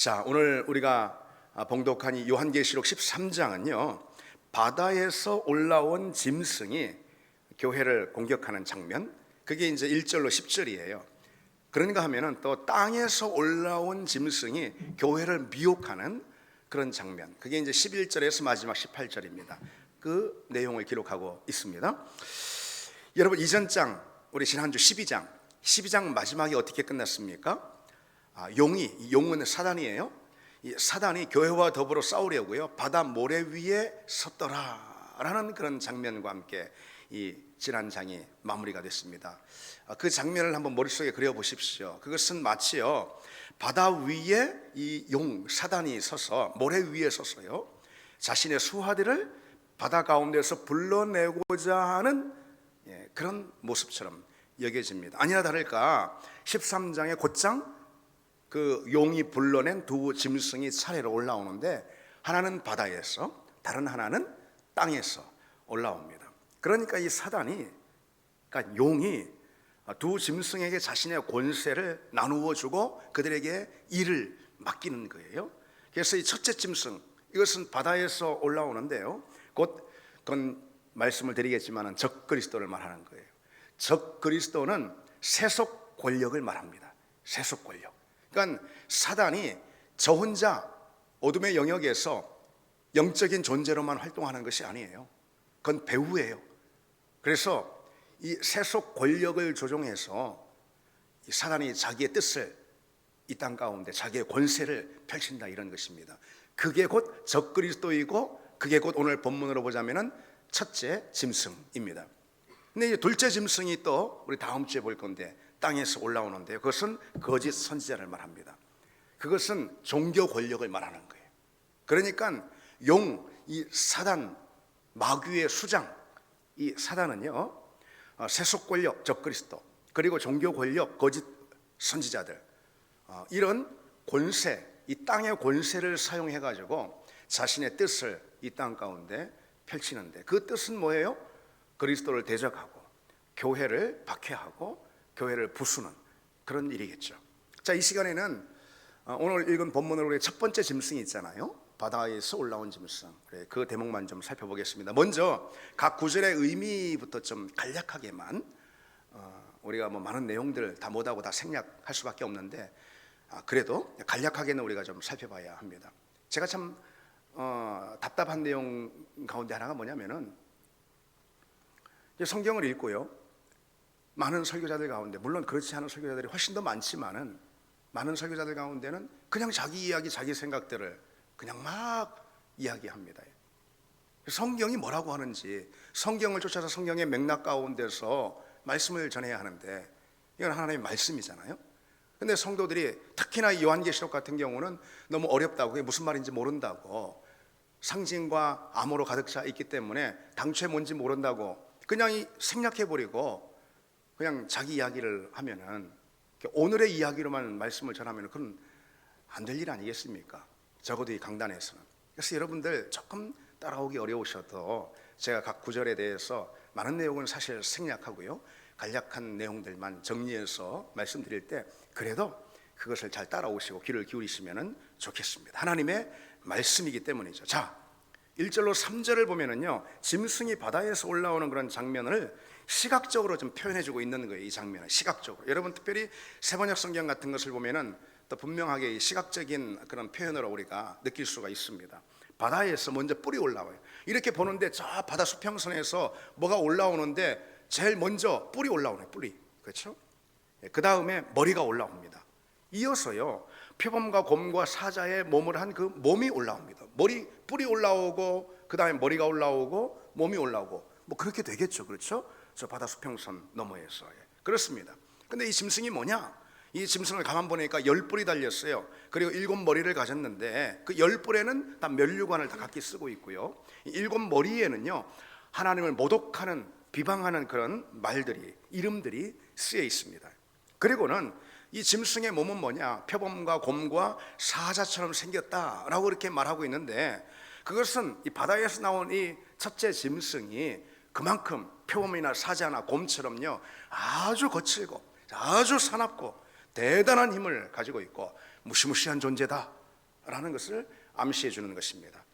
자, 오늘 우리가 봉독한 이 요한계시록 13장은요 바다에서 올라온 짐승이 교회를 공격하는 장면, 그게 이제 1절로 10절이에요 그런가 하면은 또 땅에서 올라온 짐승이 교회를 미혹하는 그런 장면, 그게 이제 11절에서 마지막 18절입니다 그 내용을 기록하고 있습니다. 여러분, 이전 장, 우리 지난주 12장 마지막이 어떻게 끝났습니까? 용은 사단이에요. 이 사단이 교회와 더불어 싸우려고요 바다 모래 위에 섰더라라는 그런 장면과 함께 이 지난 장이 마무리가 됐습니다. 그 장면을 한번 머릿속에 그려보십시오. 그것은 마치요 바다 위에 이 사단이 서서 모래 위에 서서요 자신의 수하들을 바다 가운데서 불러내고자 하는 그런 모습처럼 여겨집니다. 아니나 다를까 13장의 곧장 그 용이 불러낸 두 짐승이 차례로 올라오는데, 하나는 바다에서 다른 하나는 땅에서 올라옵니다. 그러니까 이 사단이, 그러니까 용이 두 짐승에게 자신의 권세를 나누어 주고 그들에게 일을 맡기는 거예요. 그래서 이 첫째 짐승, 이것은 바다에서 올라오는데요 그건 말씀을 드리겠지만 적그리스도를 말하는 거예요. 적그리스도는 세속 권력을 말합니다. 세속 권력. 그러니까 사단이 저 혼자 어둠의 영역에서 영적인 존재로만 활동하는 것이 아니에요. 그건 배후예요. 그래서 이 세속 권력을 조종해서 이 사단이 자기의 뜻을 이 땅 가운데 자기의 권세를 펼친다, 이런 것입니다. 그게 곧 적그리스도이고, 그게 곧 오늘 본문으로 보자면은 첫째 짐승입니다. 근데 이제 둘째 짐승이 또 우리 다음 주에 볼 건데 땅에서 올라오는데요, 그것은 거짓 선지자를 말합니다. 그것은 종교 권력을 말하는 거예요. 그러니까 이 사단, 마귀의 수장, 이 사단은요 세속 권력 적그리스도, 그리고 종교 권력 거짓 선지자들, 이런 권세, 이 땅의 권세를 사용해 가지고 자신의 뜻을 이 땅 가운데 펼치는데, 그 뜻은 뭐예요? 그리스도를 대적하고 교회를 박해하고 교회를 부수는 그런 일이겠죠. 자, 이 시간에는 오늘 읽은 본문으로 우리 첫 번째 짐승이 있잖아요, 바다에서 올라온 짐승, 그 대목만 좀 살펴보겠습니다. 먼저 각 구절의 의미부터 좀 간략하게만, 우리가 뭐 많은 내용들 다 못하고 다 생략할 수밖에 없는데 그래도 간략하게는 우리가 좀 살펴봐야 합니다. 제가 참 답답한 내용 가운데 하나가 뭐냐면은, 성경을 읽고요 많은 설교자들 가운데, 물론 그렇지 않은 설교자들이 훨씬 더 많지만은, 많은 설교자들 가운데는 그냥 자기 이야기, 자기 생각들을 그냥 막 이야기합니다. 성경이 뭐라고 하는지, 성경을 쫓아서 성경의 맥락 가운데서 말씀을 전해야 하는데, 이건 하나님의 말씀이잖아요. 근데 성도들이 특히나 이 요한계시록 같은 경우는 너무 어렵다고, 그게 무슨 말인지 모른다고, 상징과 암호로 가득 차 있기 때문에 당초에 뭔지 모른다고 그냥 생략해버리고 그냥 자기 이야기를 하면은, 오늘의 이야기로만 말씀을 전하면 그건 안 될 일 아니겠습니까? 적어도 이 강단에서는. 그래서 여러분들 조금 따라오기 어려우셔도 제가 각 구절에 대해서 많은 내용은 사실 생략하고요 간략한 내용들만 정리해서 말씀드릴 때 그래도 그것을 잘 따라오시고 귀를 기울이시면 좋겠습니다. 하나님의 말씀이기 때문이죠. 자, 1절로 3절을 보면은요 짐승이 바다에서 올라오는 그런 장면을 시각적으로 좀 표현해주고 있는 거예요. 이 장면은 시각적으로. 여러분, 특별히 세번역 성경 같은 것을 보면은 또 분명하게 이 시각적인 그런 표현으로 우리가 느낄 수가 있습니다. 바다에서 먼저 뿔이 올라와요. 이렇게 보는데 저 바다 수평선에서 뭐가 올라오는데 제일 먼저 뿔이 올라오네. 뿔이, 그렇죠? 그 다음에 머리가 올라옵니다. 이어서요 표범과 곰과 사자의 몸을 한 그 몸이 올라옵니다. 뿔이 올라오고 그 다음에 머리가 올라오고 몸이 올라오고, 뭐 그렇게 되겠죠, 그렇죠? 저 바다 수평선 너머에서. 그렇습니다. 근데 이 짐승이 뭐냐? 이 짐승을 가만 보니까 10뿔이 달렸어요. 그리고 7머리를 가졌는데 그 10뿔에는 다 면류관을 다 각기 쓰고 있고요 7머리에는요 하나님을 모독하는, 비방하는 그런 말들이, 이름들이 쓰여 있습니다. 그리고는 이 짐승의 몸은 뭐냐? 표범과 곰과 사자처럼 생겼다라고 이렇게 말하고 있는데, 그것은 이 바다에서 나온 이 첫째 짐승이 그만큼 표범이나 사자나 곰처럼요 아주 거칠고 아주 사납고 대단한 힘을 가지고 있고 무시무시한 존재다, 있다라는 것을 암시해 주는 것입니다.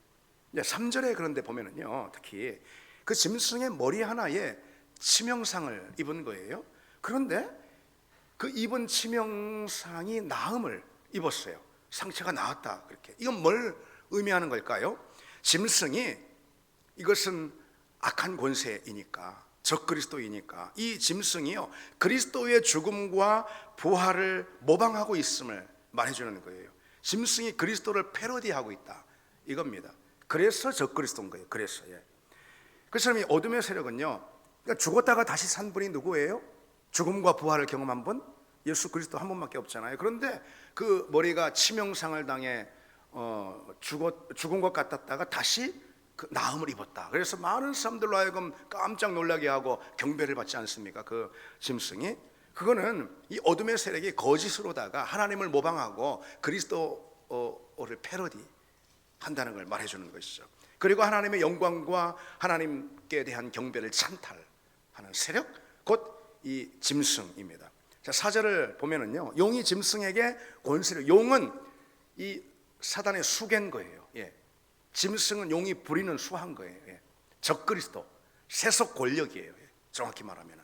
3절에 그런데 보면은요, 특히 그 짐승의 머리 하나에 치명상을 입은 거예요. 그런데 그 입은 치명상이 나음을 입었어요. 상처가 나았다. 그렇게. 이건 뭘 의미하는 걸까요? 짐승이, 이것은 악한 권세이니까, 적그리스도이니까 이 짐승이요, 그리스도의 죽음과 부활을 모방하고 있음을 말해주는 거예요. 짐승이 그리스도를 패러디하고 있다, 이겁니다. 그래서 적그리스도인 거예요. 그래서 그 사람이 어둠의 세력은요, 그러니까 죽었다가 다시 산 분이 누구예요? 죽음과 부활을 경험한 분? 예수 그리스도 한 분밖에 없잖아요. 그런데 그 머리가 치명상을 당해 죽은 것 같았다가 다시 그 나음을 입었다. 그래서 많은 사람들로 하여금 깜짝 놀라게 하고 경배를 받지 않습니까? 그 짐승이. 그거는 이 어둠의 세력이 거짓으로다가 하나님을 모방하고 그리스도를 패러디 한다는 걸 말해주는 것이죠. 그리고 하나님의 영광과 하나님께 대한 경배를 찬탈하는 세력, 곧 이 짐승입니다. 자, 4절을 보면은요, 용이 짐승에게 권세를, 용은 이 사단의 수개인 거예요. 짐승은 용이 부리는 수한 거예요. 적그리스도, 세속 권력이에요. 정확히 말하면.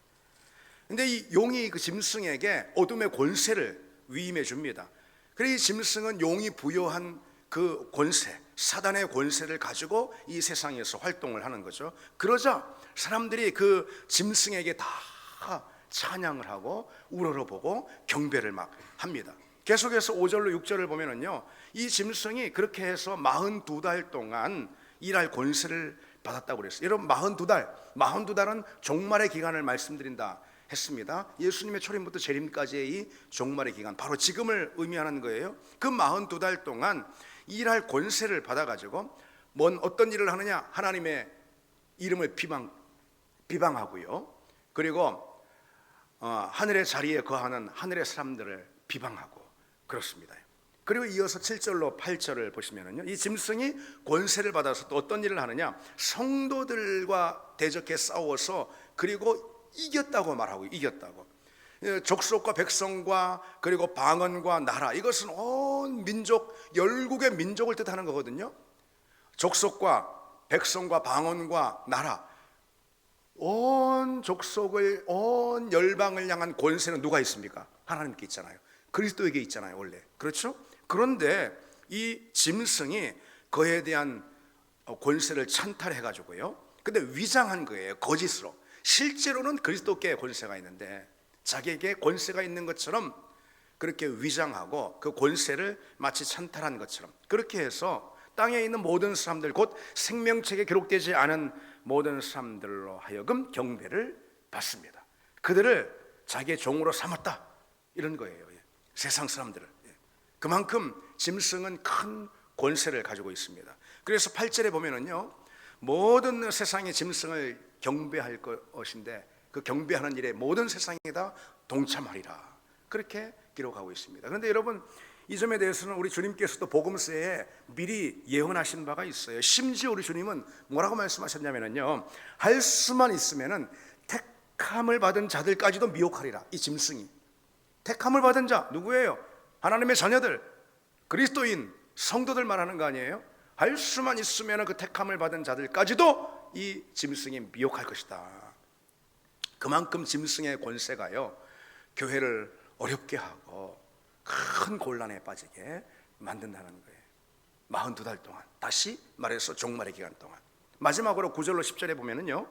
근데 이 용이 그 짐승에게 어둠의 권세를 위임해 줍니다. 그래서 이 짐승은 용이 부여한 그 권세, 사단의 권세를 가지고 이 세상에서 활동을 하는 거죠. 그러자 사람들이 그 짐승에게 다 찬양을 하고 우러러보고 경배를 막 합니다. 계속해서 5절로 6절을 보면은요, 이 짐승이 그렇게 해서 42달 동안 일할 권세를 받았다고 그랬어요. 여러분, 42달은 종말의 기간을 말씀드린다 했습니다. 예수님의 초림부터 재림까지의 이 종말의 기간, 바로 지금을 의미하는 거예요. 그 42달 동안 일할 권세를 받아가지고 어떤 일을 하느냐? 하나님의 이름을 비방하고요, 그리고 하늘의 자리에 거하는 하늘의 사람들을 비방하고 그렇습니다. 그리고 이어서 7절로 8절을 보시면은요, 이 짐승이 권세를 받아서 또 어떤 일을 하느냐? 성도들과 대적해 싸워서 그리고 이겼다고 말하고, 이겼다고. 족속과 백성과 그리고 방언과 나라, 이것은 온 민족, 열국의 민족을 뜻하는 거거든요. 족속과 백성과 방언과 나라, 온 족속을, 온 열방을 향한 권세는 누가 있습니까? 하나님께 있잖아요. 그리스도에게 있잖아요, 원래. 그렇죠? 그런데 이 짐승이 그에 대한 권세를 찬탈해 가지고요, 근데 위장한 거예요. 거짓으로. 실제로는 그리스도께 권세가 있는데 자기에게 권세가 있는 것처럼 그렇게 위장하고 그 권세를 마치 찬탈한 것처럼 그렇게 해서 땅에 있는 모든 사람들, 곧 생명책에 기록되지 않은 모든 사람들로 하여금 경배를 받습니다. 그들을 자기의 종으로 삼았다, 이런 거예요. 세상 사람들을. 그만큼 짐승은 큰 권세를 가지고 있습니다. 그래서 8절에 보면은요, 모든 세상의 짐승을 경배할 것인데 그 경배하는 일에 모든 세상이 다 동참하리라, 그렇게 기록하고 있습니다. 그런데 여러분, 이 점에 대해서는 우리 주님께서도 복음서에 미리 예언하신 바가 있어요. 심지어 우리 주님은 뭐라고 말씀하셨냐면요, 할 수만 있으면은 택함을 받은 자들까지도 미혹하리라. 이 짐승이 택함을 받은 자 누구예요? 하나님의 자녀들, 그리스도인 성도들 말하는 거 아니에요? 할 수만 있으면 그 택함을 받은 자들까지도 이 짐승이 미혹할 것이다. 그만큼 짐승의 권세가요, 교회를 어렵게 하고 큰 곤란에 빠지게 만든다는 거예요. 42달 동안, 다시 말해서 종말의 기간 동안. 마지막으로 9절로 10절에 보면은요,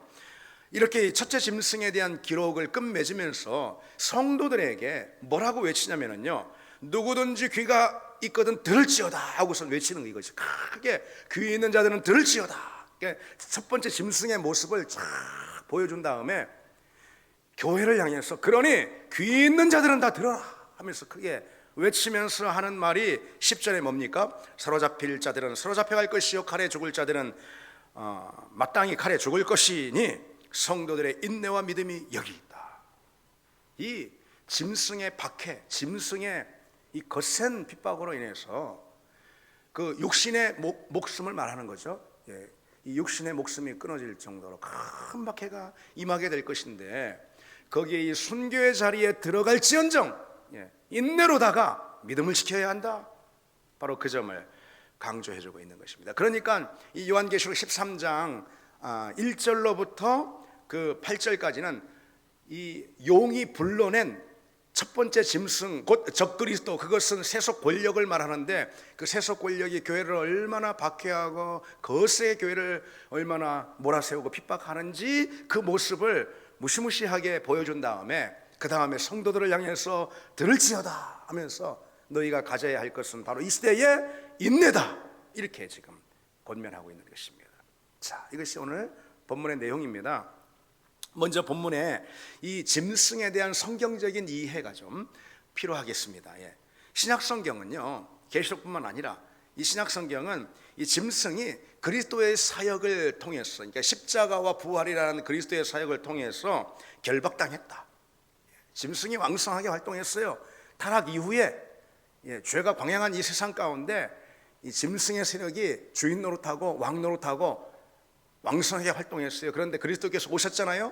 이렇게 첫째 짐승에 대한 기록을 끝맺으면서 성도들에게 뭐라고 외치냐면요, 누구든지 귀가 있거든 들을지어다 하고선 외치는 거, 이거죠. 크게 귀 있는 자들은 들을지어다. 첫 번째 짐승의 모습을 쫙 보여준 다음에 교회를 향해서, 그러니 귀 있는 자들은 다 들어라 하면서 크게 외치면서 하는 말이 10절에 뭡니까? 사로잡힐 자들은 사로잡혀갈 것이요, 칼에 죽을 자들은 마땅히 칼에 죽을 것이니 성도들의 인내와 믿음이 여기 있다. 이 짐승의 박해, 짐승의 이 거센 핍박으로 인해서 그 육신의 목숨을 말하는 거죠. 이 육신의 목숨이 끊어질 정도로 큰 박해가 임하게 될 것인데, 거기에 이 순교의 자리에 들어갈지언정 인내로다가 믿음을 지켜야 한다. 바로 그 점을 강조해주고 있는 것입니다. 그러니까 이 요한계시록 13장 1절로부터 그 8절까지는 이 용이 불러낸 첫 번째 짐승 곧 적그리스도, 그것은 세속 권력을 말하는데 그 세속 권력이 교회를 얼마나 박해하고 거세게 교회를 얼마나 몰아세우고 핍박하는지 그 모습을 무시무시하게 보여준 다음에 그 다음에 성도들을 향해서 들을지어다 하면서 너희가 가져야 할 것은 바로 이 시대의 인내다, 이렇게 지금 권면하고 있는 것입니다. 자, 이것이 오늘 본문의 내용입니다. 먼저 본문에 이 짐승에 대한 성경적인 이해가 좀 필요하겠습니다. 신약 성경은요, 계시록뿐만 아니라 이 신약 성경은 이 짐승이 그리스도의 사역을 통해서, 그러니까 십자가와 부활이라는 그리스도의 사역을 통해서 결박당했다. 짐승이 왕성하게 활동했어요. 타락 이후에 죄가 광양한 이 세상 가운데 이 짐승의 세력이 주인 노릇하고 왕 노릇하고 왕성하게 활동했어요. 그런데 그리스도께서 오셨잖아요.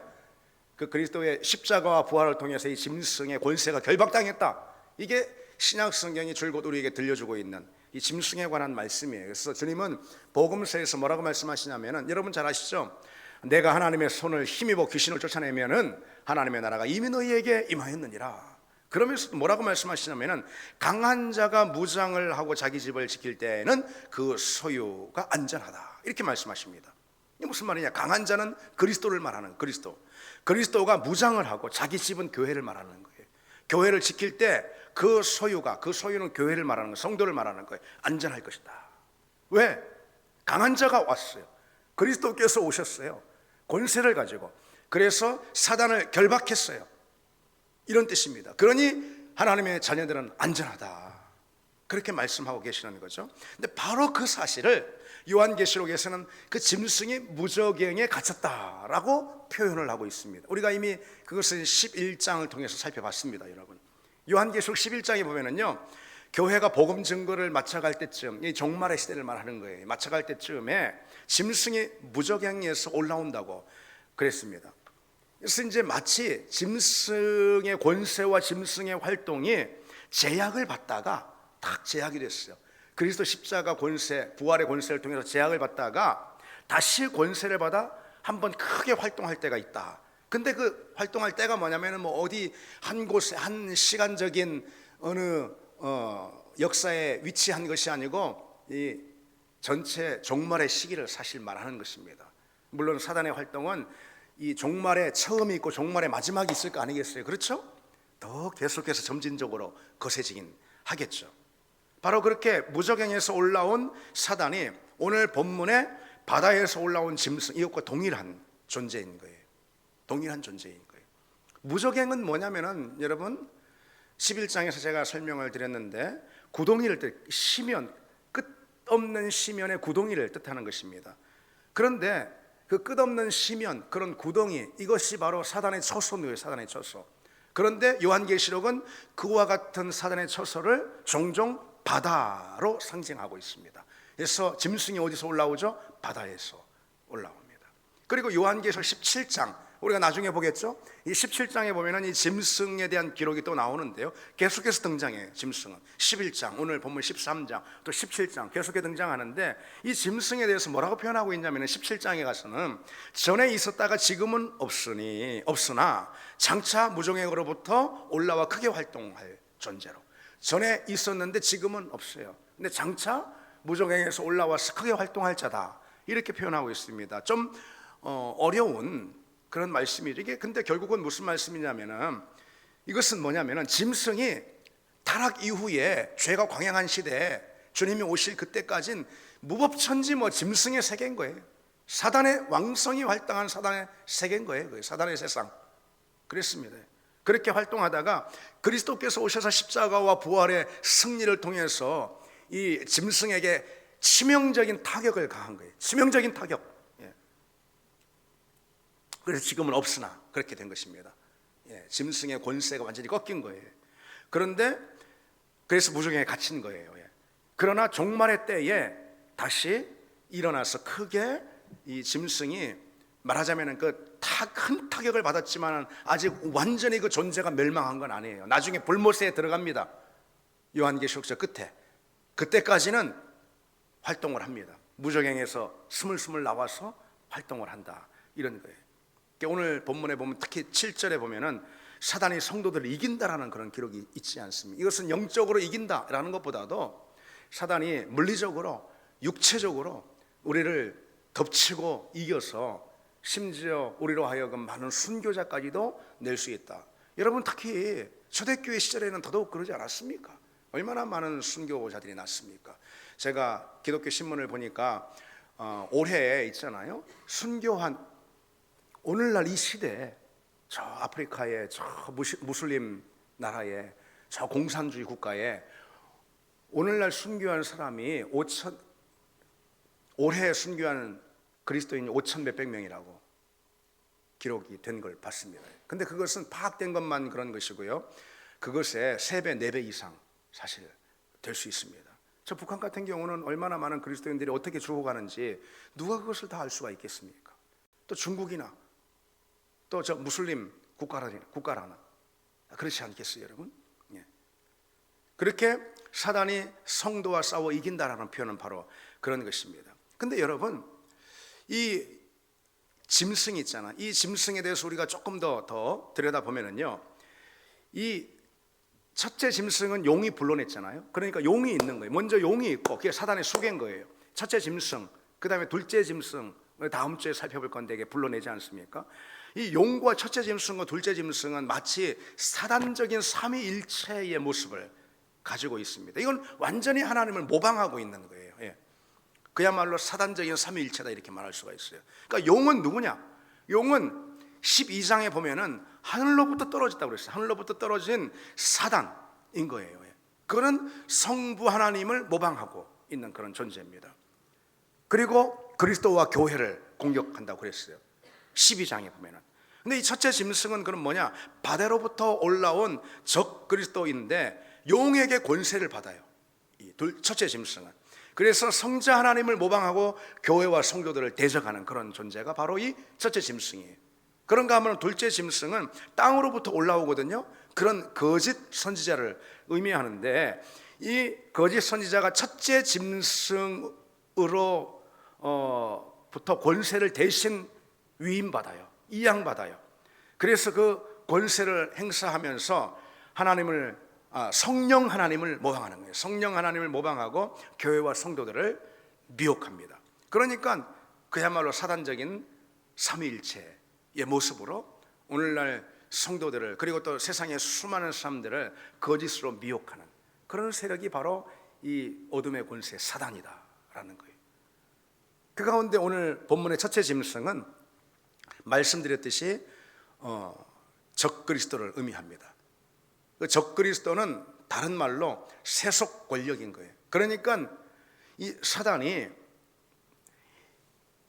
그 그리스도의 십자가와 부활을 통해서 이 짐승의 권세가 결박당했다. 이게 신약 성경이 줄곧 우리에게 들려주고 있는 이 짐승에 관한 말씀이에요. 그래서 주님은 복음서에서 뭐라고 말씀하시냐면은, 여러분 잘 아시죠? 내가 하나님의 손을 힘입어 귀신을 쫓아내면은 하나님의 나라가 이미 너희에게 임하였느니라. 그러면서 뭐라고 말씀하시냐면은, 강한 자가 무장을 하고 자기 집을 지킬 때에는 그 소유가 안전하다, 이렇게 말씀하십니다. 이게 무슨 말이냐? 강한 자는 그리스도를 말하는, 그리스도가 무장을 하고 자기 집은 교회를 말하는 거예요. 교회를 지킬 때 그 소유는 교회를 말하는 거예요. 성도를 말하는 거예요. 안전할 것이다. 왜? 강한 자가 왔어요. 그리스도께서 오셨어요. 권세를 가지고. 그래서 사단을 결박했어요. 이런 뜻입니다. 그러니 하나님의 자녀들은 안전하다, 그렇게 말씀하고 계시는 거죠. 근데 바로 그 사실을 요한계시록에서는 그 짐승이 무저갱에 갇혔다라고 표현을 하고 있습니다. 우리가 이미 그것을 11장을 통해서 살펴봤습니다. 여러분, 요한계시록 11장에 보면은요, 교회가 복음 증거를 맞춰갈 때쯤, 이 종말의 시대를 말하는 거예요. 맞춰갈 때쯤에 짐승이 무저갱에서 올라온다고 그랬습니다. 그래서 이제 마치 짐승의 권세와 짐승의 활동이 제약을 받다가 딱 제약이 됐어요. 그리스도 십자가 권세, 부활의 권세를 통해서 제약을 받다가 다시 권세를 받아 한번 크게 활동할 때가 있다. 근데 그 활동할 때가 뭐냐면은 뭐 어디 한 곳에 한 시간적인 어느 역사에 위치한 것이 아니고 이 전체 종말의 시기를 사실 말하는 것입니다. 물론 사단의 활동은 이 종말에 처음이 있고 종말에 마지막이 있을 거 아니겠어요? 그렇죠? 더 계속해서 점진적으로 거세지긴 하겠죠. 바로 그렇게 무저갱에서 올라온 사단이 오늘 본문에 바다에서 올라온 짐승, 이것과 동일한 존재인 거예요. 동일한 존재인 거예요. 무저갱은 뭐냐면은, 여러분 11장에서 제가 설명을 드렸는데, 구덩이를 시면, 끝없는 시면의 구덩이를 뜻하는 것입니다. 그런데 그 끝없는 시면, 그런 구덩이, 이것이 바로 사단의 처소예요. 사단의 처소. 그런데 요한계시록은 그와 같은 사단의 처소를 종종 바다로 상징하고 있습니다. 그래서 짐승이 어디서 올라오죠? 바다에서 올라옵니다. 그리고 요한계시록 17장, 우리가 나중에 보겠죠? 이 17장에 보면은 이 짐승에 대한 기록이 또 나오는데요, 계속해서 등장해요. 짐승은 11장, 오늘 본문 13장, 또 17장 계속해서 등장하는데, 이 짐승에 대해서 뭐라고 표현하고 있냐면 17장에 가서는 전에 있었다가 지금은 없으나 장차 무저갱으로부터 올라와 크게 활동할 존재로, 전에 있었는데 지금은 없어요. 근데 장차 무저갱에서 올라와서 크게 활동할 자다, 이렇게 표현하고 있습니다. 좀 어려운 그런 말씀이죠. 이게 근데 결국은 무슨 말씀이냐면은, 이것은 뭐냐면은 짐승이 타락 이후에 죄가 광양한 시대에 주님이 오실 그때까진 무법천지 짐승의 세계인 거예요. 사단의 왕성이 활동한 사단의 세계인 거예요. 사단의 세상. 그랬습니다. 그렇게 활동하다가 그리스도께서 오셔서 십자가와 부활의 승리를 통해서 이 짐승에게 치명적인 타격을 가한 거예요. 치명적인 타격. 그래서 지금은 없으나 그렇게 된 것입니다. 짐승의 권세가 완전히 꺾인 거예요. 그런데 그래서 무저갱에 갇힌 거예요. 그러나 종말의 때에 다시 일어나서 크게 이 짐승이 말하자면 큰 타격을 받았지만 아직 완전히 그 존재가 멸망한 건 아니에요. 나중에 불못에 들어갑니다. 요한계시록 저 끝에. 그때까지는 활동을 합니다. 무적행에서 스물스물 나와서 활동을 한다, 이런 거예요. 오늘 본문에 보면 특히 7절에 보면은 사단이 성도들을 이긴다라는 그런 기록이 있지 않습니까? 이것은 영적으로 이긴다라는 것보다도 사단이 물리적으로, 육체적으로 우리를 덮치고 이겨서 심지어 우리로 하여금 많은 순교자까지도 낼 수 있다. 여러분, 특히 초대교회 시절에는 더더욱 그러지 않았습니까? 얼마나 많은 순교자들이 났습니까? 제가 기독교 신문을 보니까 올해 있잖아요, 순교한, 오늘날 이 시대에 저 아프리카의 저 무슬림 나라에, 저 공산주의 국가에 오늘날 순교한 사람이 올해 순교한 그리스도인이 5천 몇백 명이라고 기록이 된 걸 봤습니다. 근데 그것은 파악된 것만 그런 것이고요, 그것의 3배, 4배 이상 사실 될 수 있습니다. 저 북한 같은 경우는 얼마나 많은 그리스도인들이 어떻게 죽어가는지 누가 그것을 다 알 수가 있겠습니까? 또 중국이나 또 저 무슬림 국가라나 그렇지 않겠어요, 여러분? 예. 그렇게 사단이 성도와 싸워 이긴다라는 표현은 바로 그런 것입니다. 근데 여러분, 이 짐승 있잖아, 이 짐승에 대해서 우리가 조금 더 들여다보면은요, 이 첫째 짐승은 용이 불러냈잖아요. 그러니까 용이 있는 거예요. 먼저 용이 있고 그게 사단의 수개인 거예요. 첫째 짐승, 그 다음에 둘째 짐승, 다음 주에 살펴볼 건데 이게 불러내지 않습니까? 이 용과 첫째 짐승과 둘째 짐승은 마치 사단적인 삼위일체의 모습을 가지고 있습니다. 이건 완전히 하나님을 모방하고 있는 거예요. 예. 그야말로 사단적인 삼위일체다, 이렇게 말할 수가 있어요. 그러니까 용은 누구냐? 용은 12장에 보면은 하늘로부터 떨어졌다고 그랬어요. 하늘로부터 떨어진 사단인 거예요. 그거는 성부 하나님을 모방하고 있는 그런 존재입니다. 그리고 그리스도와 교회를 공격한다고 그랬어요, 12장에 보면은. 근데 이 첫째 짐승은 그럼 뭐냐? 바다로부터 올라온 적 그리스도인데 용에게 권세를 받아요, 이 첫째 짐승은. 그래서 성자 하나님을 모방하고 교회와 성도들을 대적하는 그런 존재가 바로 이 첫째 짐승이에요. 그런가 하면 둘째 짐승은 땅으로부터 올라오거든요. 그런 거짓 선지자를 의미하는데, 이 거짓 선지자가 첫째 짐승으로 부터 권세를 대신 위임받아요, 이양받아요. 그래서 그 권세를 행사하면서 성령 하나님을 모방하는 거예요. 성령 하나님을 모방하고 교회와 성도들을 미혹합니다. 그러니까 그야말로 사단적인 삼위일체의 모습으로 오늘날 성도들을, 그리고 또 세상의 수많은 사람들을 거짓으로 미혹하는 그런 세력이 바로 이 어둠의 권세 사단이다라는 거예요. 그 가운데 오늘 본문의 첫째 짐승은 말씀드렸듯이 적그리스도를 의미합니다. 그 적그리스도는 다른 말로 세속 권력인 거예요. 그러니까 이 사단이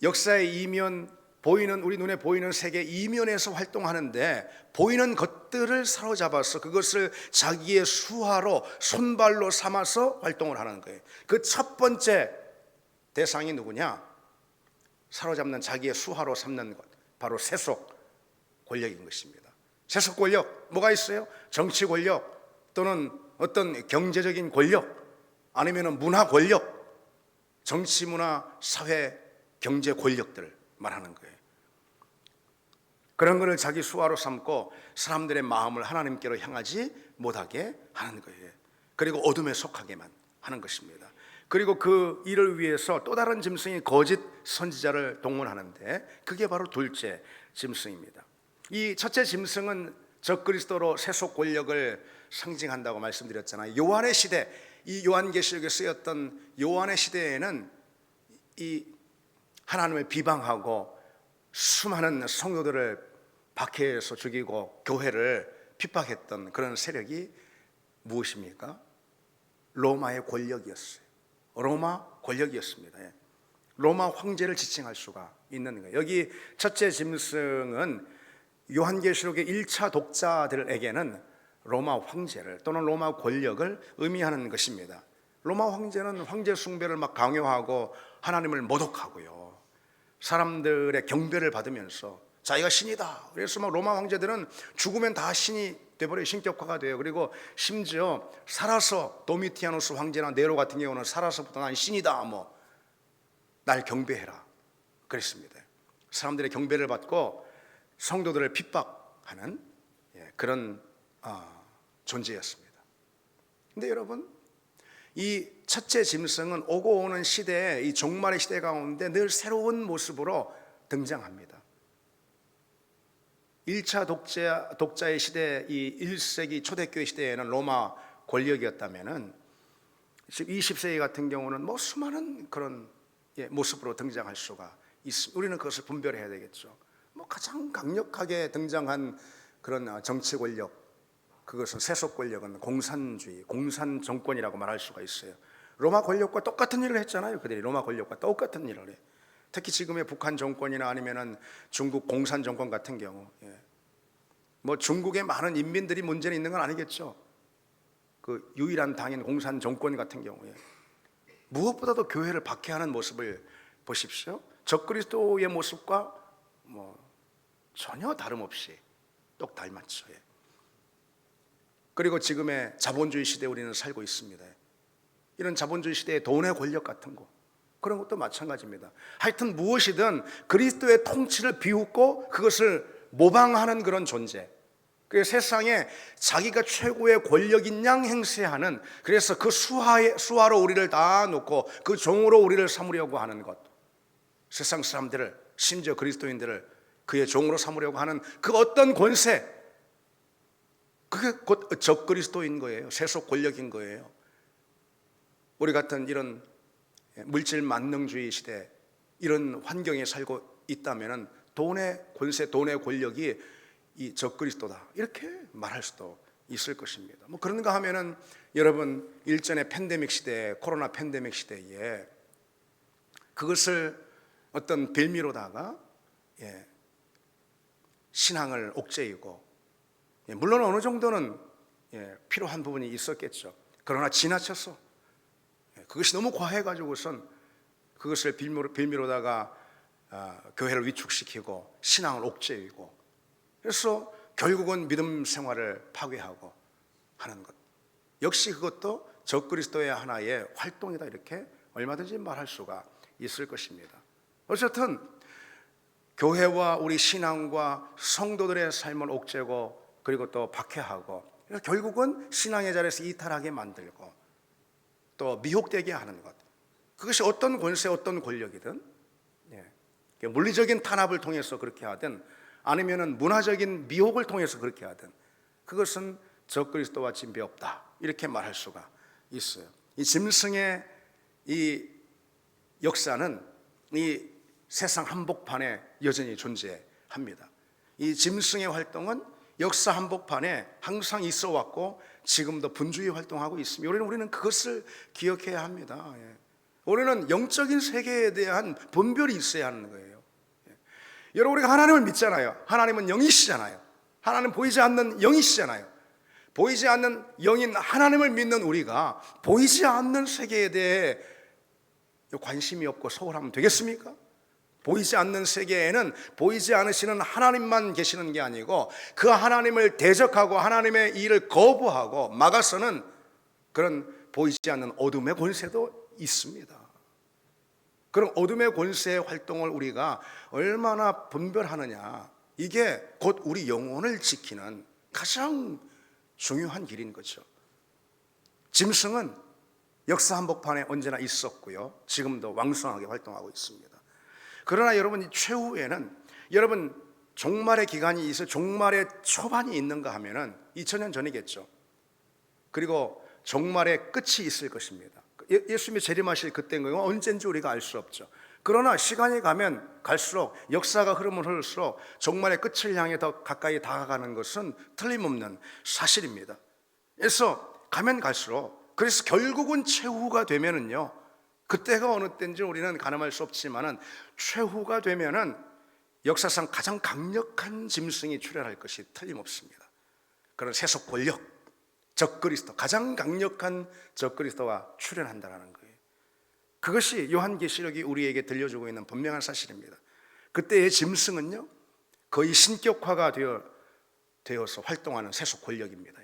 역사의 이면, 보이는, 우리 눈에 보이는 세계 이면에서 활동하는데, 보이는 것들을 사로잡아서 그것을 자기의 수하로, 손발로 삼아서 활동을 하는 거예요. 그 첫 번째 대상이 누구냐? 사로잡는, 자기의 수하로 삼는 것, 바로 세속 권력인 것입니다. 세속 권력, 뭐가 있어요? 정치 권력, 또는 어떤 경제적인 권력, 아니면 문화 권력, 정치, 문화, 사회, 경제 권력들을 말하는 거예요. 그런 것을 자기 수하로 삼고 사람들의 마음을 하나님께로 향하지 못하게 하는 거예요. 그리고 어둠에 속하게만 하는 것입니다. 그리고 그 일을 위해서 또 다른 짐승이 거짓 선지자를 동원하는데, 그게 바로 둘째 짐승입니다. 이 첫째 짐승은 적그리스도로 세속 권력을 상징한다고 말씀드렸잖아요. 요한의 시대, 이 요한계시록에 쓰였던 요한의 시대에는 이 하나님을 비방하고 수많은 성도들을 박해해서 죽이고 교회를 핍박했던 그런 세력이 무엇입니까? 로마의 권력이었어요. 로마 권력이었습니다. 로마 황제를 지칭할 수가 있는 거예요. 여기 첫째 짐승은 요한계시록의 1차 독자들에게는 로마 황제를, 또는 로마 권력을 의미하는 것입니다. 로마 황제는 황제 숭배를 막 강요하고 하나님을 모독하고요, 사람들의 경배를 받으면서 자기가 신이다. 그래서 막 로마 황제들은 죽으면 다 신이 돼버려요. 신격화가 돼요. 그리고 심지어 살아서, 도미티아누스 황제나 네로 같은 경우는 살아서부터 난 신이다, 뭐 날 경배해라 그랬습니다. 사람들의 경배를 받고 성도들을 핍박하는 그런 존재였습니다. 근데 여러분, 이 첫째 짐승은 오고 오는 시대에, 이 종말의 시대 가운데 늘 새로운 모습으로 등장합니다. 1차 독자의 시대, 이 1세기 초대교회 시대에는 로마 권력이었다면은 20세기 같은 경우는 뭐 수많은 그런 모습으로 등장할 수가 있습니다. 우리는 그것을 분별해야 되겠죠. 뭐 가장 강력하게 등장한 그런 정치 권력, 그것은 세속 권력은 공산주의, 공산 정권이라고 말할 수가 있어요. 로마 권력과 똑같은 일을 했잖아요. 그들이 로마 권력과 똑같은 일을 해. 특히 지금의 북한 정권이나 아니면은 중국 공산 정권 같은 경우, 뭐 중국의 많은 인민들이 문제는 있는 건 아니겠죠. 그 유일한 당인 공산 정권 같은 경우에 무엇보다도 교회를 박해하는 모습을 보십시오. 적그리스도의 모습과 뭐 전혀 다름없이 똑 닮았죠. 그리고 지금의 자본주의 시대에 우리는 살고 있습니다. 이런 자본주의 시대의 돈의 권력 같은 거, 그런 것도 마찬가지입니다. 하여튼 무엇이든 그리스도의 통치를 비웃고 그것을 모방하는 그런 존재, 그 세상에 자기가 최고의 권력인 양 행세하는, 그래서 그 수하로 우리를 다 놓고 그 종으로 우리를 삼으려고 하는 것, 세상 사람들을, 심지어 그리스도인들을 그의 종으로 삼으려고 하는 그 어떤 권세, 그게 곧 적그리스도인 거예요. 세속 권력인 거예요. 우리 같은 이런 물질 만능주의 시대, 이런 환경에 살고 있다면 돈의 권세, 돈의 권력이 이 적그리스도다, 이렇게 말할 수도 있을 것입니다. 뭐 그런가 하면은 여러분, 일전의 팬데믹 시대, 코로나 팬데믹 시대에 그것을 어떤 빌미로다가 신앙을 옥죄이고, 물론 어느 정도는 필요한 부분이 있었겠죠. 그러나 지나쳐서 그것이 너무 과해가지고선 그것을 빌미로다가 교회를 위축시키고 신앙을 옥죄이고, 그래서 결국은 믿음 생활을 파괴하고 하는 것, 역시 그것도 적그리스도의 하나의 활동이다, 이렇게 얼마든지 말할 수가 있을 것입니다. 어쨌든 교회와 우리 신앙과 성도들의 삶을 옥죄고, 그리고 또 박해하고, 결국은 신앙의 자리에서 이탈하게 만들고 또 미혹되게 하는 것, 그것이 어떤 권세, 어떤 권력이든, 물리적인 탄압을 통해서 그렇게 하든 아니면은 문화적인 미혹을 통해서 그렇게 하든, 그것은 적그리스도와 진배 없다, 이렇게 말할 수가 있어요. 이 짐승의 이 역사는 이 세상 한복판에 여전히 존재합니다. 이 짐승의 활동은 역사 한복판에 항상 있어 왔고 지금도 분주히 활동하고 있습니다. 우리는 그것을 기억해야 합니다. 우리는 영적인 세계에 대한 분별이 있어야 하는 거예요. 여러분, 우리가 하나님을 믿잖아요. 하나님은 영이시잖아요. 하나님 보이지 않는 영이시잖아요. 보이지 않는 영인 하나님을 믿는 우리가 보이지 않는 세계에 대해 관심이 없고 소홀하면 되겠습니까? 보이지 않는 세계에는 보이지 않으시는 하나님만 계시는 게 아니고, 그 하나님을 대적하고 하나님의 일을 거부하고 막아서는 그런 보이지 않는 어둠의 권세도 있습니다. 그럼 어둠의 권세의 활동을 우리가 얼마나 분별하느냐, 이게 곧 우리 영혼을 지키는 가장 중요한 길인 거죠. 짐승은 역사 한복판에 언제나 있었고요, 지금도 왕성하게 활동하고 있습니다. 그러나 여러분, 이 최후에는, 여러분 종말의 기간이 있어, 종말의 초반이 있는가 하면은 2000년 전이겠죠. 그리고 종말의 끝이 있을 것입니다. 예수님이 재림하실 그때인 거예요. 언젠지 우리가 알 수 없죠. 그러나 시간이 가면 갈수록, 역사가 흐르면 흐를수록 종말의 끝을 향해 더 가까이 다가가는 것은 틀림없는 사실입니다. 그래서 가면 갈수록, 그래서 결국은 최후가 되면은요, 그때가 어느 때인지 우리는 가늠할 수 없지만은 최후가 되면은 역사상 가장 강력한 짐승이 출현할 것이 틀림없습니다. 그런 세속 권력, 적그리스도, 가장 강력한 적그리스도가 출현한다는 거예요. 그것이 요한계시록이 우리에게 들려주고 있는 분명한 사실입니다. 그때의 짐승은요, 거의 신격화가 되어서 활동하는 세속 권력입니다.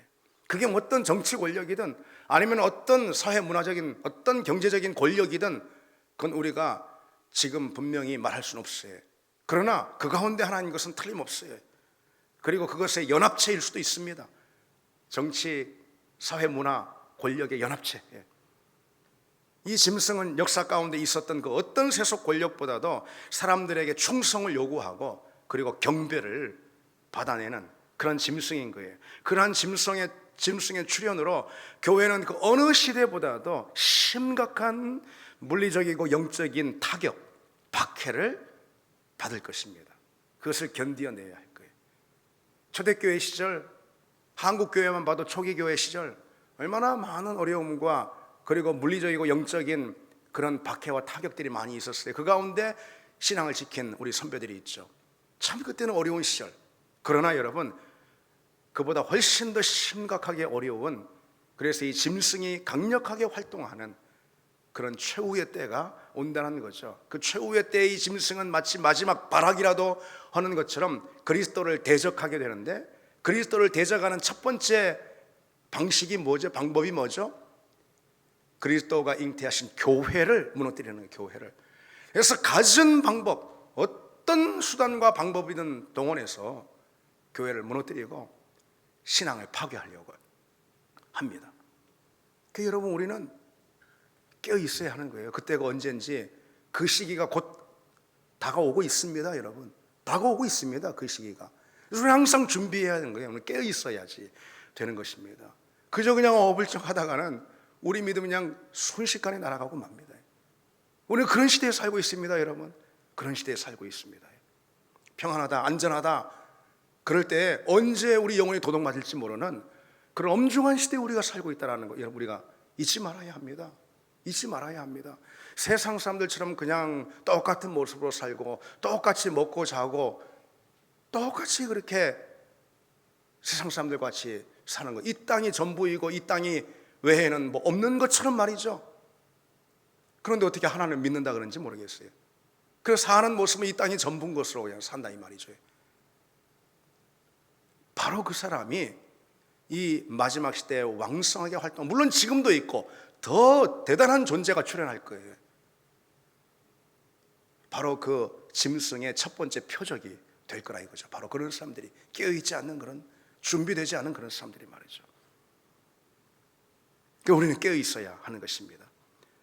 그게 어떤 정치 권력이든 아니면 어떤 사회 문화적인, 어떤 경제적인 권력이든, 그건 우리가 지금 분명히 말할 수는 없어요. 그러나 그 가운데 하나인 것은 틀림없어요. 그리고 그것의 연합체일 수도 있습니다. 정치, 사회, 문화, 권력의 연합체. 이 짐승은 역사 가운데 있었던 그 어떤 세속 권력보다도 사람들에게 충성을 요구하고 그리고 경배를 받아내는 그런 짐승인 거예요. 그러한 짐승의 출현으로 교회는 그 어느 시대보다도 심각한 물리적이고 영적인 타격, 박해를 받을 것입니다. 그것을 견디어내야 할 거예요. 초대교회 시절, 한국교회만 봐도 초기교회 시절 얼마나 많은 어려움과 그리고 물리적이고 영적인 그런 박해와 타격들이 많이 있었어요. 그 가운데 신앙을 지킨 우리 선배들이 있죠. 참 그때는 어려운 시절. 그러나 여러분, 그보다 훨씬 더 심각하게 어려운, 그래서 이 짐승이 강력하게 활동하는 그런 최후의 때가 온다는 거죠. 그 최후의 때의 이 짐승은 마치 마지막 발악이라도 하는 것처럼 그리스도를 대적하게 되는데, 그리스도를 대적하는 첫 번째 방식이 뭐죠? 방법이 뭐죠? 그리스도가 잉태하신 교회를 무너뜨리는 거예요. 교회를. 그래서 갖은 방법, 어떤 수단과 방법이든 동원해서 교회를 무너뜨리고 신앙을 파괴하려고 합니다. 그 여러분, 우리는 깨어 있어야 하는 거예요. 그때가 언제인지 그 시기가 곧 다가오고 있습니다, 여러분. 다가오고 있습니다, 그 시기가. 그래서 우리는 항상 준비해야 하는 거예요. 깨어 있어야지 되는 것입니다. 그저 그냥 어불쩍 하다가는 우리 믿음 그냥 순식간에 날아가고 맙니다. 우리는 그런 시대에 살고 있습니다, 여러분. 그런 시대에 살고 있습니다. 평안하다, 안전하다, 그럴 때 언제 우리 영혼이 도둑맞을지 모르는 그런 엄중한 시대에 우리가 살고 있다는 거, 여러분, 우리가 잊지 말아야 합니다. 잊지 말아야 합니다. 세상 사람들처럼 그냥 똑같은 모습으로 살고 똑같이 먹고 자고 똑같이 그렇게 세상 사람들 같이 사는 것, 이 땅이 전부이고 이 땅이 외에는 뭐 없는 것처럼 말이죠. 그런데 어떻게 하나님을 믿는다 그런지 모르겠어요. 그래서 사는 모습은 이 땅이 전부인 것으로 그냥 산다 이 말이죠. 바로 그 사람이 이 마지막 시대에 왕성하게 활동, 물론 지금도 있고 더 대단한 존재가 출현할 거예요. 바로 그 짐승의 첫 번째 표적이 될 거라 이거죠. 바로 그런 사람들이 깨어있지 않는 그런, 준비되지 않은 그런 사람들이 말이죠. 그러니까 우리는 깨어있어야 하는 것입니다.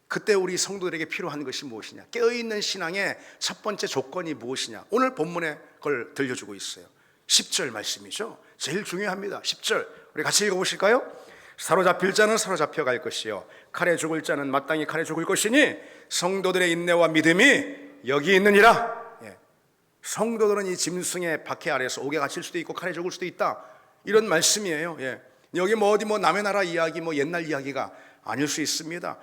그때 우리 성도들에게 필요한 것이 무엇이냐, 깨어있는 신앙의 첫 번째 조건이 무엇이냐, 오늘 본문에 그걸 들려주고 있어요. 10절 말씀이죠. 제일 중요합니다. 10절 우리 같이 읽어보실까요? 사로잡힐 자는 사로잡혀 갈 것이요 칼에 죽을 자는 마땅히 칼에 죽을 것이니 성도들의 인내와 믿음이 여기 있느니라. 성도들은 이 짐승의 박해 아래서 옥에 갇힐 수도 있고 칼에 죽을 수도 있다, 이런 말씀이에요. 여기 뭐 어디 뭐 남의 나라 이야기, 뭐 옛날 이야기가 아닐 수 있습니다.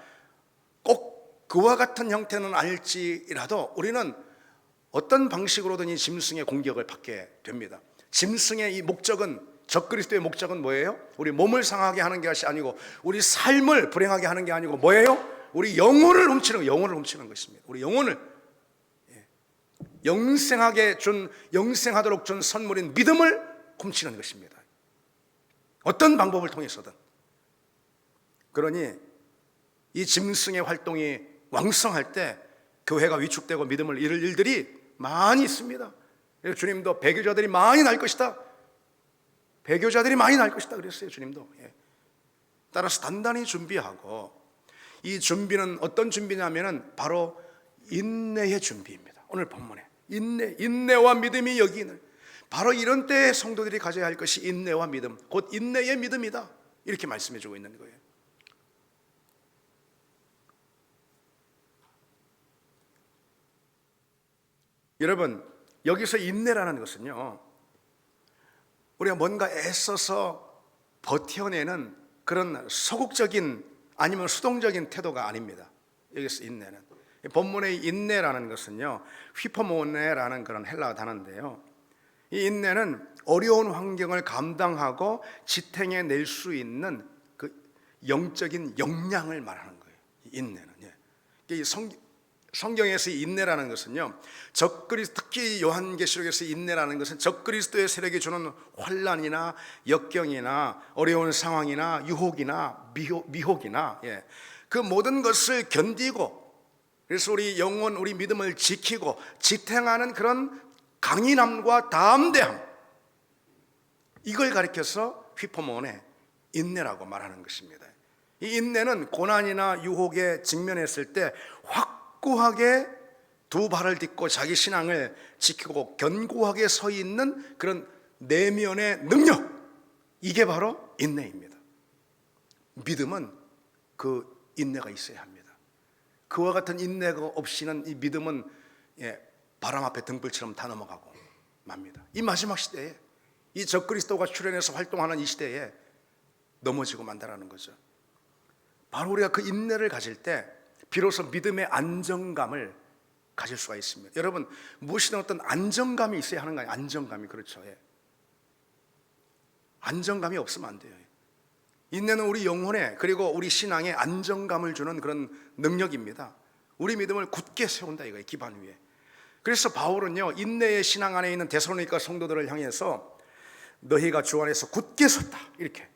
꼭 그와 같은 형태는 아닐지라도 우리는 어떤 방식으로든 이 짐승의 공격을 받게 됩니다. 짐승의 이 목적은, 적그리스도의 목적은 뭐예요? 우리 몸을 상하게 하는 것이 아니고 우리 삶을 불행하게 하는 게 아니고 뭐예요? 우리 영혼을 훔치는, 영혼을 훔치는 것입니다. 우리 영혼을 영생하도록 준 선물인 믿음을 훔치는 것입니다. 어떤 방법을 통해서든. 그러니 이 짐승의 활동이 왕성할 때 교회가 위축되고 믿음을 잃을 일들이 많이 있습니다. 그래서 주님도 배교자들이 많이 날 것이다, 배교자들이 많이 날 것이다 그랬어요, 주님도. 따라서 단단히 준비하고, 이 준비는 어떤 준비냐면은 바로 인내의 준비입니다. 오늘 본문에 인내와 믿음이 여기 있는, 바로 이런 때에 성도들이 가져야 할 것이 인내와 믿음, 곧 인내의 믿음이다, 이렇게 말씀해 주고 있는 거예요. 여러분, 여기서 인내라는 것은요, 우리가 뭔가 애써서 버텨내는 그런 소극적인 아니면 수동적인 태도가 아닙니다. 여기서 인내는, 본문의 인내라는 것은요, 휘퍼모네라는 그런 헬라어 단어인데요, 이 인내는 어려운 환경을 감당하고 지탱해낼 수 있는 그 영적인 역량을 말하는 거예요. 인내는. 성경에서 인내라는 것은요, 특히 요한계시록에서 인내라는 것은 적그리스도의 세력이 주는 환난이나 역경이나 어려운 상황이나 유혹이나 미혹이나 그 모든 것을 견디고 그래서 우리 영혼, 우리 믿음을 지키고 지탱하는 그런 강인함과 담대함, 이걸 가리켜서 휘포몬의 인내라고 말하는 것입니다. 이 인내는 고난이나 유혹에 직면했을 때 확고하게 두 발을 딛고 자기 신앙을 지키고 견고하게 서 있는 그런 내면의 능력, 이게 바로 인내입니다. 믿음은 그 인내가 있어야 합니다. 그와 같은 인내가 없이는 이 믿음은 바람 앞에 등불처럼 다 넘어가고 맙니다. 이 마지막 시대에, 이 적그리스도가 출현해서 활동하는 이 시대에 넘어지고 만다라는 거죠. 바로 우리가 그 인내를 가질 때 비로소 믿음의 안정감을 가질 수가 있습니다. 여러분, 무엇이든 어떤 안정감이 있어야 하는 거예요. 안정감이, 그렇죠. 안정감이 없으면 안 돼요. 인내는 우리 영혼에, 그리고 우리 신앙에 안정감을 주는 그런 능력입니다. 우리 믿음을 굳게 세운다 이거예요, 기반 위에. 그래서 바울은요, 인내의 신앙 안에 있는 데살로니가 성도들을 향해서 너희가 주 안에서 굳게 섰다, 이렇게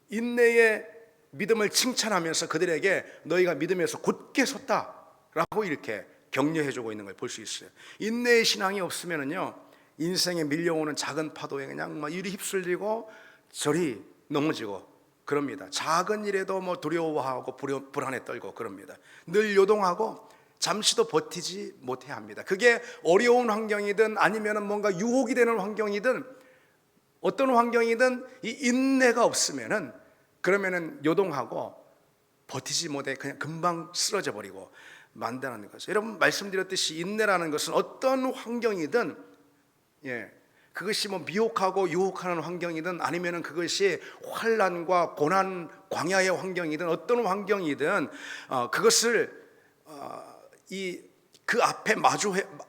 인내의 믿음을 칭찬하면서 그들에게 너희가 믿음에서 굳게 섰다라고 이렇게 격려해주고 있는 걸 볼 수 있어요. 인내의 신앙이 없으면은요, 인생에 밀려오는 작은 파도에 그냥 막 이리 휩쓸리고 저리 넘어지고 그럽니다. 작은 일에도 뭐 두려워하고 불안에 떨고 그럽니다. 늘 요동하고 잠시도 버티지 못해 합니다. 그게 어려운 환경이든 아니면 뭔가 유혹이 되는 환경이든 어떤 환경이든 이 인내가 없으면은, 그러면은 요동하고 버티지 못해 그냥 금방 쓰러져 버리고 만다는 거죠. 여러분, 말씀드렸듯이 인내라는 것은 어떤 환경이든, 그것이 뭐 미혹하고 유혹하는 환경이든 아니면은 그것이 환난과 고난, 광야의 환경이든 어떤 환경이든 그것을 그 앞에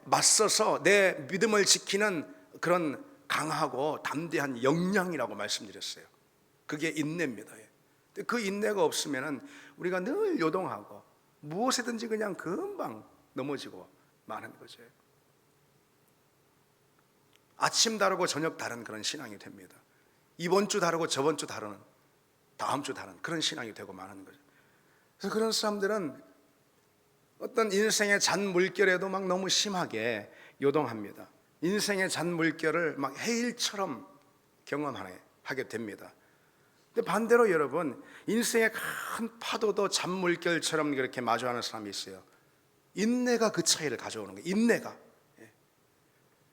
맞서서 내 믿음을 지키는 그런 강하고 담대한 역량이라고 말씀드렸어요. 그게 인내입니다. 그 인내가 없으면은 우리가 늘 요동하고 무엇이든지 그냥 금방 넘어지고 마는 거죠. 아침 다르고 저녁 다른 그런 신앙이 됩니다. 이번 주 다르고 저번 주 다른, 다음 주 다른 그런 신앙이 되고 마는 거죠. 그래서 그런 사람들은 어떤 인생의 잔물결에도 막 너무 심하게 요동합니다. 인생의 잔물결을 막 해일처럼 경험하게 됩니다. 근데 반대로 여러분, 인생의 큰 파도도 잔물결처럼 그렇게 마주하는 사람이 있어요. 인내가 그 차이를 가져오는 거예요. 인내가.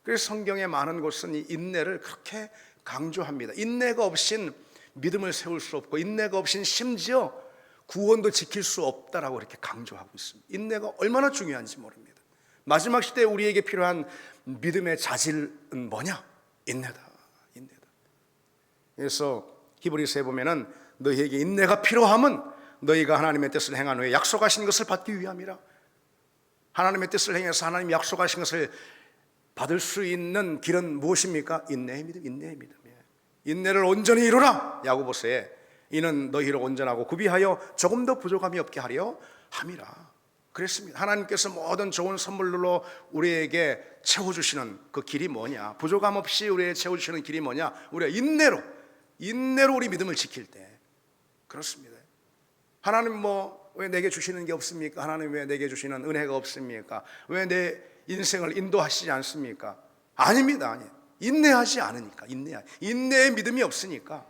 그래서 성경의 많은 곳은 이 인내를 그렇게 강조합니다. 인내가 없인 믿음을 세울 수 없고 인내가 없인 심지어 구원도 지킬 수 없다라고 이렇게 강조하고 있습니다. 인내가 얼마나 중요한지 모릅니다. 마지막 시대에 우리에게 필요한 믿음의 자질은 뭐냐? 인내다. 인내다. 그래서 히브리서에 보면은 너희에게 인내가 필요함은 너희가 하나님의 뜻을 행한 후에 약속하신 것을 받기 위함이라. 하나님의 뜻을 행해서 하나님이 약속하신 것을 받을 수 있는 길은 무엇입니까? 인내의 믿음, 인내의 믿음. 인내를 온전히 이루라. 야고보서에 이는 너희를 온전하고 구비하여 조금 더 부족함이 없게 하려 함이라. 그랬습니다. 하나님께서 모든 좋은 선물로 우리에게 채워주시는 그 길이 뭐냐? 부족함 없이 우리에게 채워주시는 길이 뭐냐? 우리가 인내로 우리 믿음을 지킬 때. 그렇습니다. 하나님 왜 내게 주시는 게 없습니까? 하나님 왜 내게 주시는 은혜가 없습니까? 왜 내 인생을 인도하시지 않습니까? 아닙니다. 인내하지 않으니까. 인내의 믿음이 없으니까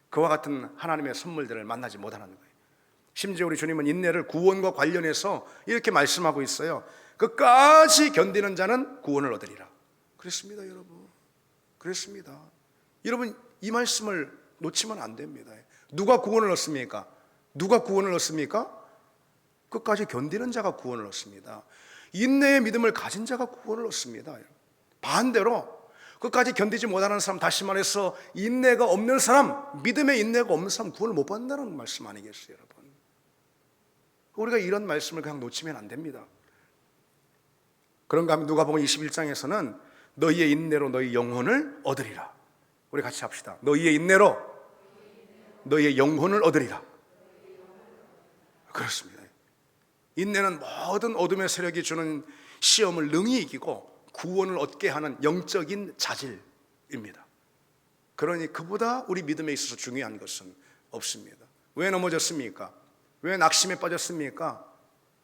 그와 같은 하나님의 선물들을 만나지 못하는 거예요. 심지어 우리 주님은 인내를 구원과 관련해서 이렇게 말씀하고 있어요. 끝까지 견디는 자는 구원을 얻으리라. 그랬습니다, 여러분. 그랬습니다. 여러분, 이 말씀을 놓치면 안 됩니다. 누가 구원을 얻습니까? 누가 구원을 얻습니까? 끝까지 견디는 자가 구원을 얻습니다. 인내의 믿음을 가진 자가 구원을 얻습니다. 반대로 끝까지 견디지 못하는 사람, 다시 말해서 인내가 없는 사람, 믿음의 인내가 없는 사람 구원을 못 받는다는 말씀 아니겠어요, 여러분? 우리가 이런 말씀을 그냥 놓치면 안 됩니다. 그런가 하면 누가복음 21장에서는 너희의 인내로 너희 영혼을 얻으리라. 우리 같이 합시다. 너희의 인내로 너희의 영혼을 얻으리라. 그렇습니다. 인내는 모든 어둠의 세력이 주는 시험을 능히 이기고 구원을 얻게 하는 영적인 자질입니다. 그러니 그보다 우리 믿음에 있어서 중요한 것은 없습니다. 왜 넘어졌습니까? 왜 낙심에 빠졌습니까?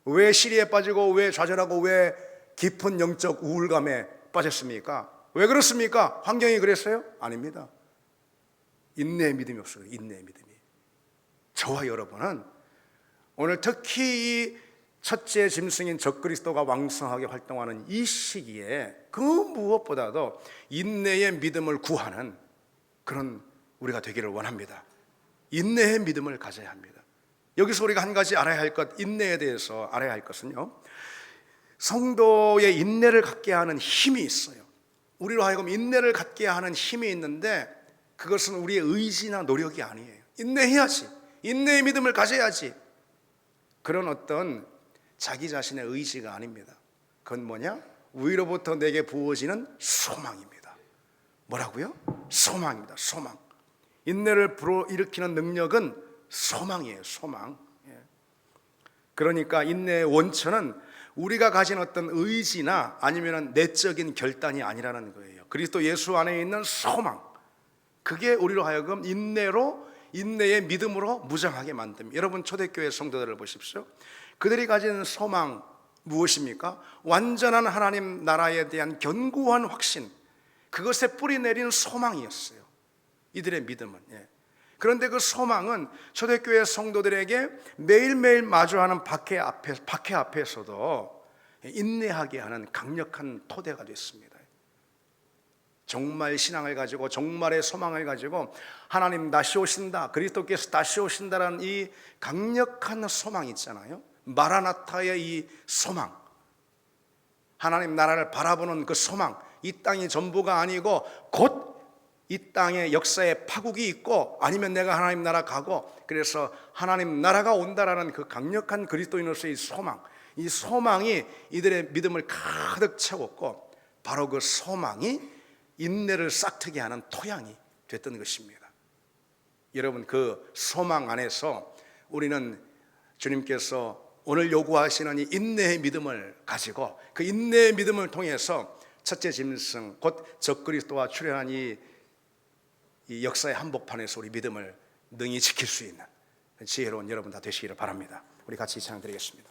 왜 시리에 빠지고 왜 좌절하고 왜 깊은 영적 우울감에 빠졌습니까? 왜 그렇습니까? 환경이 그랬어요? 아닙니다. 인내의 믿음이 없어요. 인내의 믿음이. 저와 여러분은 오늘 특히 이 첫째 짐승인 적그리스도가 왕성하게 활동하는 이 시기에 그 무엇보다도 인내의 믿음을 구하는 그런 우리가 되기를 원합니다. 인내의 믿음을 가져야 합니다. 여기서 우리가 한 가지 알아야 할 것, 인내에 대해서 알아야 할 것은요, 성도의 인내를 갖게 하는 힘이 있어요. 우리로 하여금 인내를 갖게 하는 힘이 있는데 그것은 우리의 의지나 노력이 아니에요. 인내해야지, 인내의 믿음을 가져야지, 그런 어떤 자기 자신의 의지가 아닙니다. 그건 뭐냐? 위로부터 내게 부어지는 소망입니다. 뭐라고요? 소망입니다. 소망. 인내를 불어일으키는 능력은 소망이에요. 소망. 그러니까 인내의 원천은 우리가 가진 어떤 의지나 아니면 내적인 결단이 아니라는 거예요. 그리스도 예수 안에 있는 소망, 그게 우리로 하여금 인내의 믿음으로 무장하게 만듭니다. 여러분 초대교회 성도들을 보십시오. 그들이 가진 소망 무엇입니까? 완전한 하나님 나라에 대한 견고한 확신, 그것에 뿌리 내린 소망이었어요. 이들의 믿음은. 그런데 그 소망은 초대교회 성도들에게 매일매일 마주하는 박해 앞에서도 인내하게 하는 강력한 토대가 됐습니다. 정말 신앙을 가지고, 정말의 소망을 가지고 하나님 다시 오신다, 그리스도께서 다시 오신다라는 이 강력한 소망 있잖아요. 마라나타의 이 소망, 하나님 나라를 바라보는 그 소망, 이 땅이 전부가 아니고 곧 이 땅에 역사의 파국이 있고 아니면 내가 하나님 나라 가고, 그래서 하나님 나라가 온다라는 그 강력한 그리스도인으로서의 소망, 이 소망이 이들의 믿음을 가득 채웠고, 바로 그 소망이 인내를 싹트게 하는 토양이 됐던 것입니다. 여러분, 그 소망 안에서 우리는 주님께서 오늘 요구하시는 이 인내의 믿음을 가지고, 그 인내의 믿음을 통해서 첫째 짐승 곧 적그리스도와 출현한 이 역사의 한복판에서 우리 믿음을 능히 지킬 수 있는 지혜로운 여러분 다 되시기를 바랍니다. 우리 같이 찬양 드리겠습니다.